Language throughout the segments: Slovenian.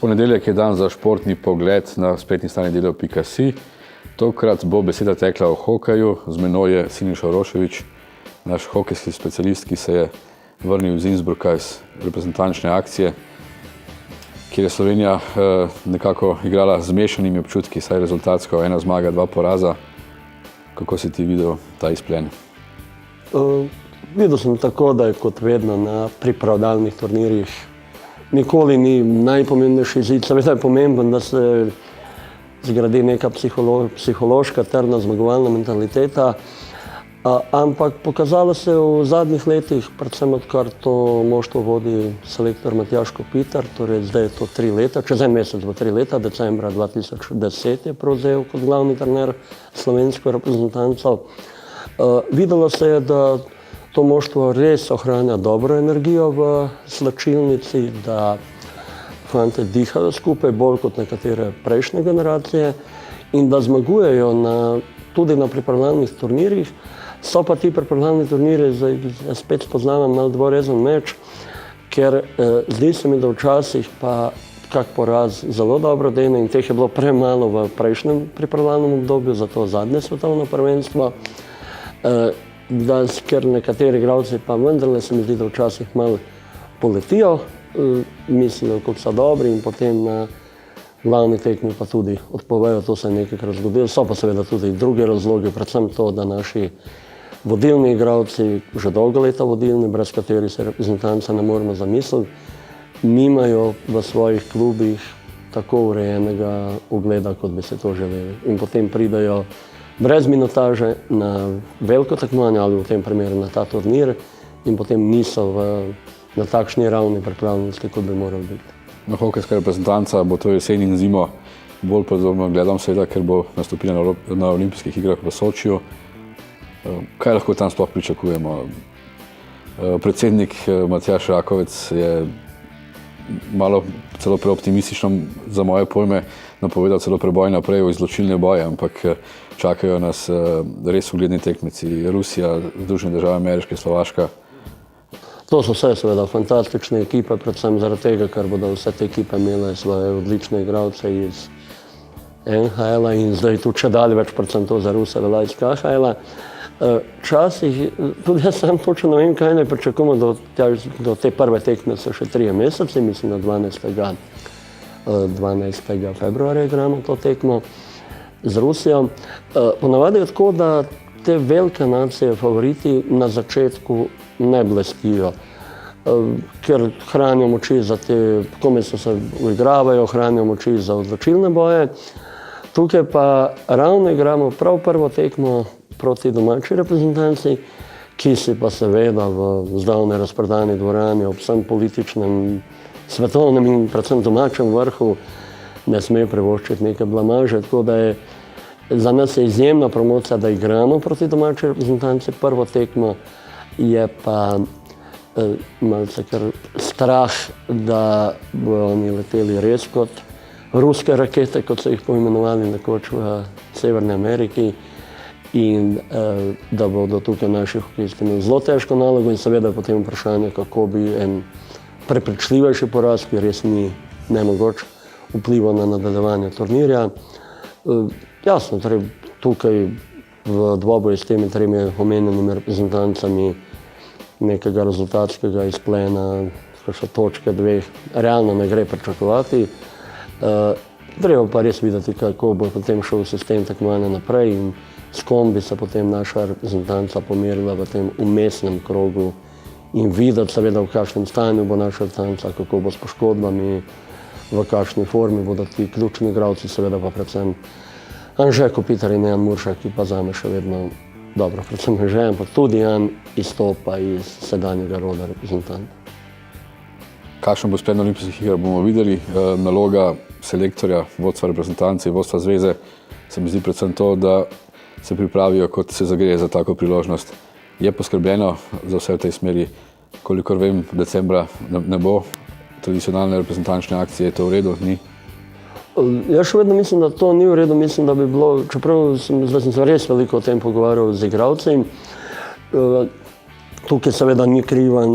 Ponedeljek je dan za športni pogled na spletni strani delo.si. Tokrat bo beseda tekla o hokeju. Z menoj je Siniša Uroševič, naš hokejski specialist, ki se je vrnil iz Innsbrucka iz reprezentančne akcije, kjer je Slovenija nekako igrala z mešanimi občutki, saj rezultatsko 1 zmaga, 2 poraza. Kako si ti videl ta izplen? Videl sem tako, da je kot vedno na pripravljalnih turnirjih nikoli ni najpomembnejši izid. Seveda je pomemben, da se zgradi neka psihološka trdna zmagovalna mentaliteta, ampak pokazalo se v zadnjih letih, predvsem odkar to moštvo vodi selektor Matjaž Kopitar, torej zdaj je to 3 leta, čez en mesec bo 3 leta, decembra 2010 je prevzel kot glavni trener slovensko reprezentanco. Videlo se je, da to moštvo res ohranja dobro energijo v slačilnici, da fante dihajo skupaj bolj kot nekatere prejšnje generacije in da zmagujejo tudi na pripravljalnih turnirjih. So pa ti pripravljalni turniri, zdaj spet spoznavam malo dvorezen meč, ker zdi se mi, da včasih pa kak poraz zelo dobro dene in teh je bilo premalo v prejšnjem pripravljalnem obdobju za to zadnje svetovno prvenstvo. Ker nekateri igralci pa vendarle se mi zdi, da včasih malo poletijo, mislijo, kako so dobri in potem na glavni tekmi pa tudi odpovejo, to se je nekajkrat zgodilo. So pa seveda tudi drugi razlogi, predvsem to, da naši vodilni igralci, že dolgo leta vodilni, brez katerih se reprezentanca ne moremo zamisliti, nimajo v svojih klubih tako urejenega ugleda, kot bi se to želeli. In potem pridejo brez minutaže na veliko tekmovanje ali v tem primeru na ta turnir in potem niso na takšni ravni pripravljenosti, kot bi morali biti. Na hokejska reprezentanca bo to jesen in zimo bolj pozorno gledam, seveda, ker bo nastopila na olimpijskih igrah v Sočiju. Kaj lahko tam sploh pričakujemo? Predsednik Matjaž Rakovec je malo celo preoptimistično za moje pojme napovedal celo preboj naprej v izločilne boje, ampak čakajo nas res ugledni tekmeci, Rusija, Združene države Ameriške, Slovaška. To so vse seveda fantastične ekipe, predvsem zaradi tega, ker bodo vse te ekipe imele svoje odlične igralce iz NHL-a in zdaj tu čedalje več, predvsem to za Ruse velja iz KHL-a. Včasih, tudi jaz sam točno ne vem, kaj ne pričakujemo, do te prve tekme so še 3 meseci, mislim na 12. februarja igramo to tekmo z Rusijo. Ponavadi je tako, da te velike nacije, favoriti na začetku ne blestijo, ker hranijo moči za te, komaj se uigravajo, hranijo moči za odločilne boje. Tukaj pa ravno igramo prav prvo tekmo proti domači reprezentanci, ki si pa seveda v zdavne razprodani dvorani ob vsem političnem, svetovnem in predvsem domačem vrhu ne sme privoščiti neke blamaže, tako da je za nas je izjemna promocija, da igramo proti domači reprezentanci prvo tekmo, je pa malce kar strah, da bodo oni leteli res kot ruske rakete, kot so jih poimenovali nekoč v Severni Ameriki, in da bodo tukaj naši hokejisti imeli zelo težko nalogo in seveda potem vprašanje, kako bi en prepričljivejši poraz, ki res ni nemogoč, vplival na nadaljevanje turnirja. Jasno, torej tukaj v dvoboju s temi 3 omenjenimi reprezentancami nekega rezultatskega izplena, kakšne točke 2, realno ne gre pričakovati. Treba pa res videti, kako bo potem šel sistem tekmovanja naprej in s kom bi se potem naša reprezentanca pomerila v tem vmesnem krogu in videti seveda, v kakšnem stanju bo naša reprezentanca, kako bo s poškodbami, v kakšni formi bodo ti ključni igralci, seveda pa predvsem Anže Kopitar in Jan Muršak, ki pa zame še vedno dobro, predvsem Anže, ampak tudi Jan izstopa iz sedanjega roda reprezentanta. Kakšen bo splet olimpijskih iger, bomo videli. Naloga selektorja, vodstva reprezentance, vodstva zveze se mi zdi predvsem to, da se pripravijo, kot se zagreje za tako priložnost. Je poskrbljeno za vse v tej smeri, kolikor vem, decembra ne bo tradicionalne reprezentančne akcije, je to v redu, ni? Jaz še vedno mislim, da to ni v redu, mislim, da bi bilo, čeprav sem se res veliko o tem pogovarjal z igralci. Tukaj seveda ni kriva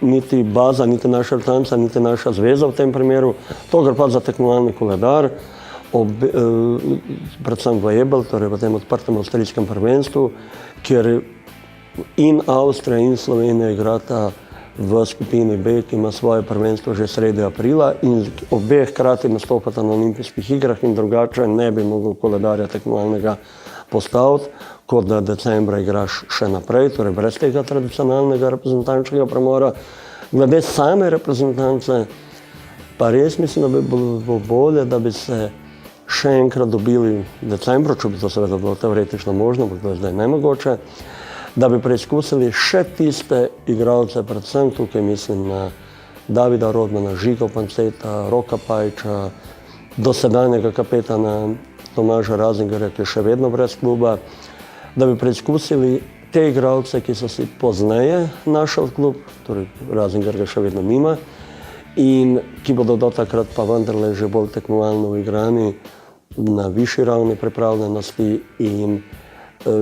niti baza, niti naša reprezentanca, niti naša zveza v tem primeru. To gre pa za tekmovalni koledar, predvsem v EBL, torej v tem odprtem avstrijskem prvenstvu, kjer in Avstrija in Slovenija igrata v skupini B, ki ima svoje prvenstvo že sredi aprila in obe hkrati nastopata na olimpijskih igrah in drugače ne bi mogel koledarja tekmovalnega postaviti, kot da decembra igraš še naprej, torej brez tega tradicionalnega reprezentančnega premora. Glede same reprezentance pa res mislim, da bi bilo bolje, da bi se še enkrat dobili v decembru, če bi to seveda bilo teoretično možno, ampak to je zdaj nemogoče, da bi preizkusili še tiste igralce, predvsem tukaj mislim na Davida Rodmana, Žigo Panceta, Roka Pajča, dosedanjega kapetana Tomaža Razingarja, ki je še vedno brez kluba, da bi preizkusili te igralce, ki so si pozneje našli klub, torej Razingar ga še vedno nima, in ki bodo do takrat pa vendarle že bolj tekmovalno igrani na višji ravni pripravljenosti in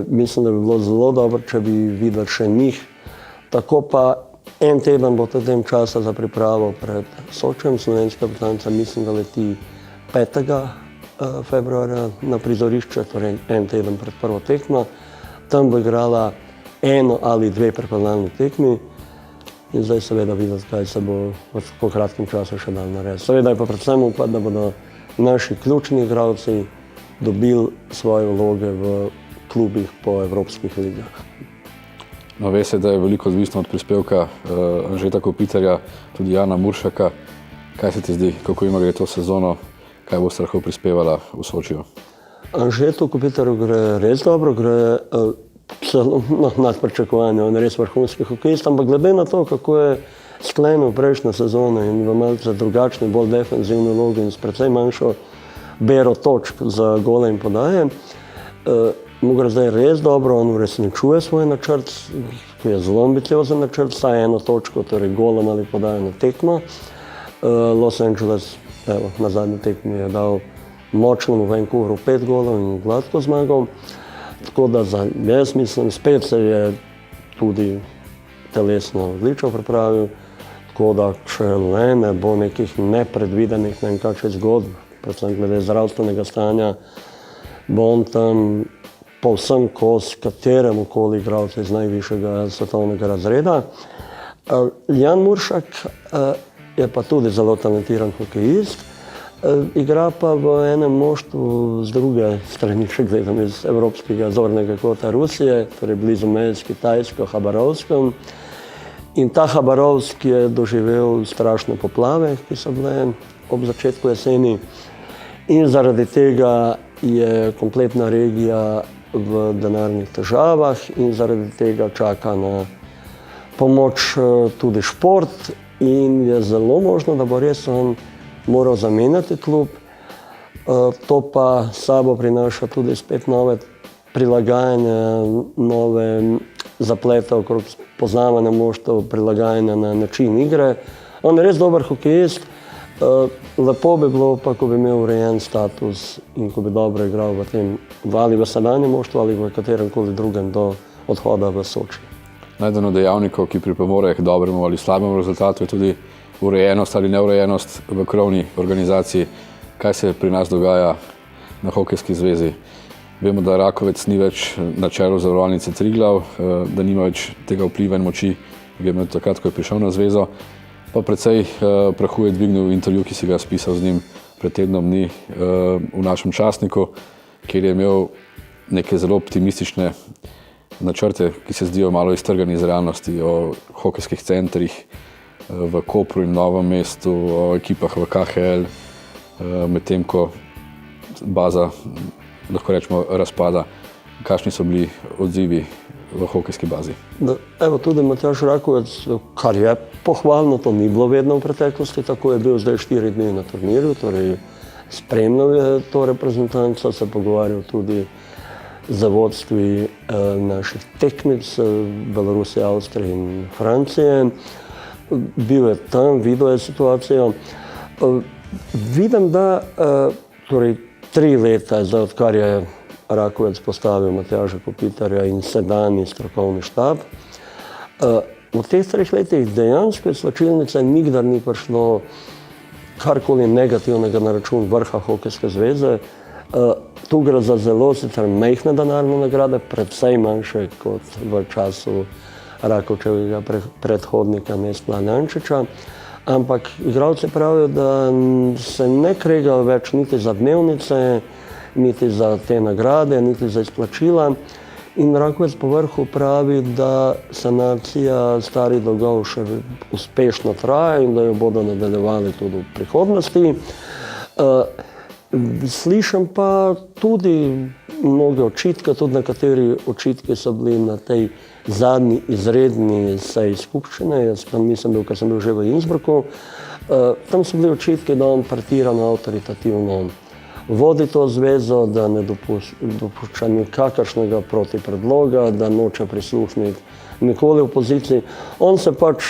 mislim, da bi bilo zelo dobro, če bi videli še njih. Tako pa en teden bo tem časa za pripravo pred Sočijem. Slovenska reprezentanca mislim, da leti 5. februarja na prizorišče, torej en teden pred prvo tekmo. Tam bo igrala 1 ali 2 pripravljalni tekmi in zdaj seveda videti, kaj se bo v tako kratkem času še dal narediti. Seveda je pa predvsem upati, da bodo naši ključni igralci dobili svoje vloge v klubih po evropskih ligah. No, ve se, da je veliko odvisno od prispevka Anžeta Kopitarja, tudi Jana Muršaka. Kaj se ti zdi, kako ima gre to sezono, kaj boste lahko prispevala v Sočiju? Anžetu Kopitarju gre res dobro, gre celo nad pričakovanje, on je res vrhunski hokejist, ampak glede na to, kako je sklenil prejšnjo sezono in v malce drugačni, bolj defenzivni vlogi in s precej manjšo bero točk za gole in podaje, mu gre zdaj res dobro, on uresničuje svoj načrt, ki je zelo ambiciozen načrt, vsaj 1 točko, torej golom ali podajo na tekmo. Los Angeles na zadnji tekmi je dal močnemu Vancouveru 5 golov in gladko zmagal. Tako da jaz mislim, spet se je tudi telesno odlično pripravil, tako da če le ne bo nekih nepredvidenih, ne vem kakšnih zgodb, predvsem glede zdravstvenega stanja, bo on tam povsem kos kateremu koli igralcu iz najvišjega svetovnega razreda. Jan Muršak je pa tudi zelo talentiran hokejist, igra pa v enem moštvu z druge strani, če gledam iz evropskega zornega kota Rusije, torej blizu meje s Kitajsko, Habarovskom. In ta Habarovsk je doživel strašne poplave, ki so bile ob začetku jeseni. In zaradi tega je kompletna regija v denarnih težavah in zaradi tega čaka na pomoč tudi šport in je zelo možno, da bo res on moral zamenjati klub. To pa sabo prinaša tudi spet nove prilagajanja, nove zaplete okrog poznavanja moštev, prilagajanja na način igre. On je res dober hokejist. Lepo bi bilo pa, ko bi imel urejen status in ko bi dobro igral v tem, ali v sedanjem moštvu ali v katerem koli drugem do odhoda v Soči. Eden od dejavnikov, ki pripomore k dobremu ali slabemu rezultatu, je tudi urejenost ali neurejenost v krovni organizaciji. Kaj se pri nas dogaja na Hokejski zvezi? Vemo, da Rakovec ni več na čelu Zavarovalnice Triglav, da nima več tega vpliva in moči, ki je imel takrat, ko je prišel na zvezo. Pa precej prahu je dvignil intervju, ki si ga spisal z njim pred tednom dni v našem časniku, kjer je imel neke zelo optimistične načrte, ki se zdijo malo iztrgani iz realnosti, o hokejskih centrih v Kopru in Novem mestu, o ekipah v KHL, medtem ko baza, lahko rečemo, razpada. Kakšni so bili odzivi v hokejski bazi? Evo, tudi Matjaž Rakovec, kar je pohvalno, to ni bilo vedno v preteklosti, tako je bil zdaj 4 dni na turnirju, torej spremljal je to reprezentanco, se pogovarjal tudi z vodstvi naših tekmic, Belorusije, Avstrije in Francije. Bil je tam, videl je situacijo. Vidim, da torej 3 leta, zdaj odkar je Rakovec postavil Matjaža Kopitarja in sedanji strokovni štab, v teh 3 letih dejansko iz slačilnice nikdar ni prišlo karkoli negativnega na račun vrha Hokejske zveze. Tu gre za zelo sicer majhne denarne nagrade, predvsej manjše kot v času Rakovčevega predhodnika Nestla Jančiča. Ampak igralci pravijo, da se ne kregajo več niti za dnevnice, niti za te nagrade, niti za izplačila. In Rakovec po vrhu pravi, da sanacija starih dolgov še uspešno traja in da jo bodo nadaljevali tudi v prihodnosti. Slišim pa tudi mnoge očitke, tudi nekateri očitki so bili na tej zadnji izredni seji skupščine. Jaz tam nisem bil, ker sem bil že v Innsbrucku. Tam so bili očitki, da on pretirano avtoritativno vodi to zvezo, da ne dopušča nikakršnega protipredloga, da noče prisluhniti nikoli opoziciji. On se pač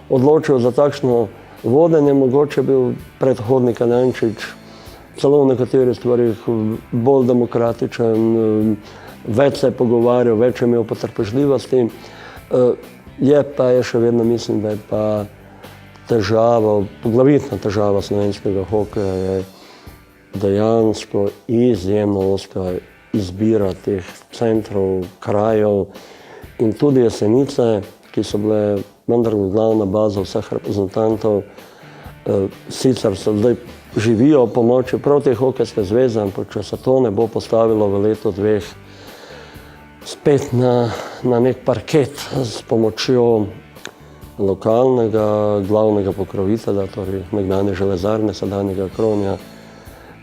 odločil za takšno vodenje, mogoče bil predhodnik Jančič celo v nekaterih stvarih bolj demokratičen, več se je pogovarjal, več je imel potrpežljivosti. Je še vedno, mislim, da je pa težava, poglavitna težava slovenskega hokeja je dejansko izjemno ozka izbira teh centrov, krajev in tudi Jesenice, ki so bile vendar glavna baza vseh reprezentantov. Sicer so zdaj živijo pomoči prav te Hokejske zveze, ampak če se to ne bo postavilo v letu, dveh spet na nek parket s pomočjo lokalnega glavnega pokrovitelja, torej nekdanje železarne, sedanjega Kronja,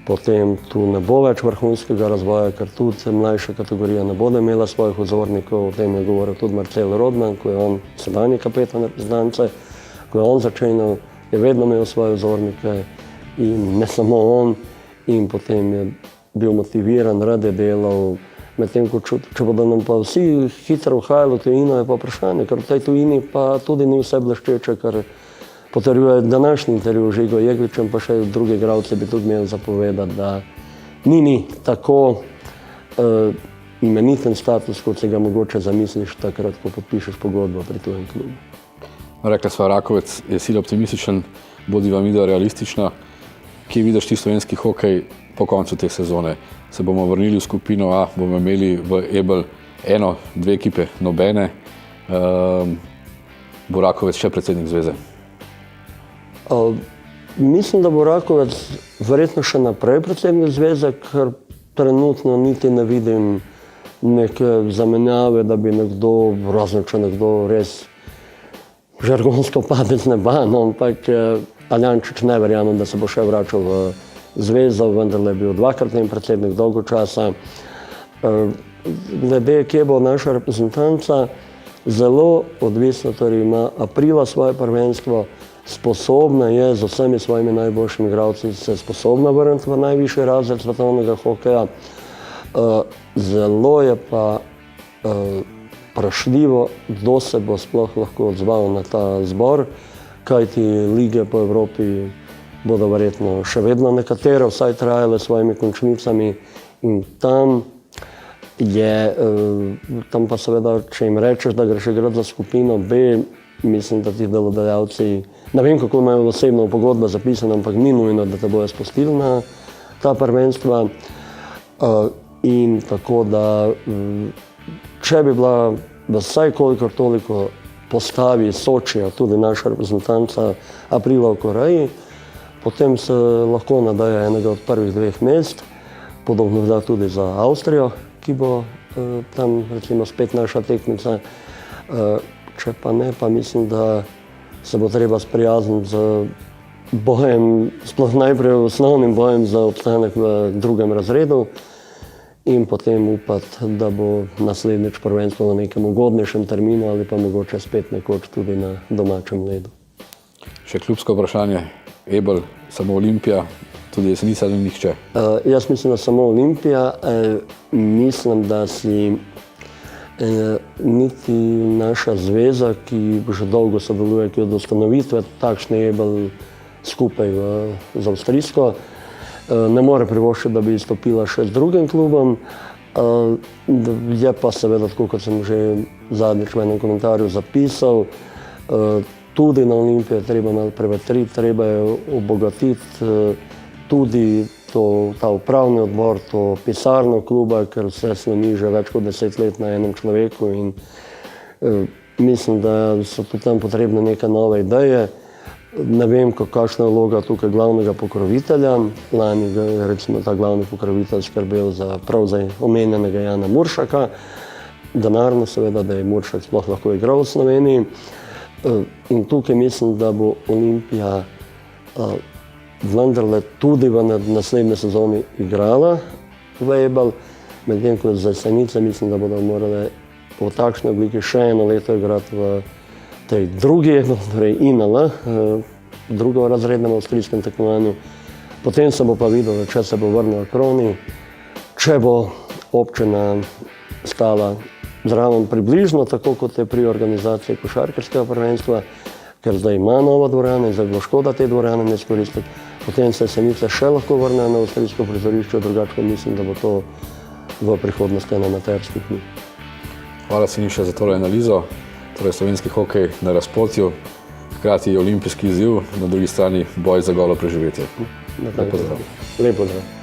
potem tu ne bo več vrhunskega razvoja, ker tudi mlajša kategorija ne bodo imela svojih vzornikov. O tem je govoril tudi Marcel Rodman, ko je on sedanji kapetan reprezentance, ko je on začenjal, je vedno imel svoje vzornike in ne samo on, in potem je bil motiviran, rad je delal. Medtem ko če bodo nam pa vsi hitro uhajali v tujino, je pa vprašanje, ker v tej tujini pa tudi ni vse bleščeče, kar potrjuje današnji intervju z Žigo Jegličem, pa še drugi igralci bi tudi imeli zapovedati, da ni tako imeniten status, kot si ga mogoče zamisliš takrat, ko podpišeš pogodbo pri tujem klubu. Rekla sva, Rakovec je sila optimističen, bodiva midva realistična. Kje vidiš ti slovenski hokej po koncu te sezone? Se bomo vrnili v skupino A, bomo imeli v EBL 1-2 ekipe, nobene. Bo Rakovec še predsednik zveze? Mislim, da bo Rakovec verjetno še naprej predsednik zveze, ker trenutno niti ne vidim neke zamenjave, da bi nekdo, razen če nekdo res žargonsko pade z neba, no, ampak Jančič ne verjamem, da se bo še vračal v zvezo, vendar je bil dvakratni predsednik dolgo časa. Glede, kje bo naša reprezentanca, zelo odvisno, torej ima aprila svoje prvenstvo, sposobna je z vsemi svojimi najboljšimi igralci se sposobna vrniti v najvišji razred svetovnega hokeja. Zelo je pa vprašljivo, kdo se bo sploh lahko odzval na ta zbor, kajti lige po Evropi bodo verjetno še vedno nekatere vsaj trajale s svojimi končnicami in tam pa seveda, če jim rečeš, da greš igrati za skupino B, mislim, da ti delodajalci, ne vem, kako imajo osebno pogodbo zapisano, ampak ni nujno, da te bojo spustili na ta prvenstva. In tako da, če bi bila vsaj kolikor toliko postavi Sočija, tudi naša reprezentanca aprila v Koreji, potem se lahko nadaja enega od prvih 2 mest, podobno da tudi za Avstrijo, ki bo tam recimo spet naša tekmica. Če pa ne, pa mislim, da se bo treba sprijazniti z bojem, sploh najprej osnovnim bojem za obstanek v 2. razredu in potem upati, da bo naslednjič prvenstvo na nekem ugodnejšem terminu ali pa mogoče spet nekoč tudi na domačem ledu. Še klubsko vprašanje. EBL, samo Olimpija, tudi Jesenica ali nihče? Jaz mislim, da samo Olimpija. Mislim, da si niti naša zveza, ki že dolgo sodeluje, ki od ustanovitve takšne EBL skupaj z avstrijsko, ne more privoščiti, da bi izstopila še z drugim klubom. Je pa seveda tako, kot sem že zadnjič v enem komentarju zapisal, Tudi na Olimpijo je treba malo prevetriti, treba je obogatiti tudi ta upravni odbor, to pisarno kluba, ker vse sloni že več kot 10 let na enem človeku in mislim, da so tudi tam potrebne neke nove ideje. Ne vem, kakšna je vloga tukaj glavnega pokrovitelja. Lani je recimo ta glavni pokrovitelj skrbel prav za omenjenega Jana Muršaka. Denarno seveda, da je Muršak sploh lahko igral v Sloveniji. In tukaj mislim, da bo Olimpija vendarle tudi v naslednji sezoni igrala v EBEL, medtem ko za Jesenice mislim, da bodo morale v takšni obliki še eno leto igrati v tej drugi, torej INL, drugorazrednem avstrijskem tekmovanju. Potem se bo pa videlo, če se bo vrnil Kroni, če bo občina stala zraven približno tako, kot je pri organizaciji košarkarskega prvenstva, ker zdaj ima novo dvorano in zdaj bo škoda te dvorane ne izkoristiti. Potem se Jesenice še lahko vrnejo na avstrijsko prizorišče, drugače mislim, da bo to v prihodnosti ena amaterskih dni. Hvala Siniša za tole analizo. Torej slovenski hokej na razpotju, hkrati olimpijski izziv, na drugi strani boj za golo preživetje. Lep pozdrav.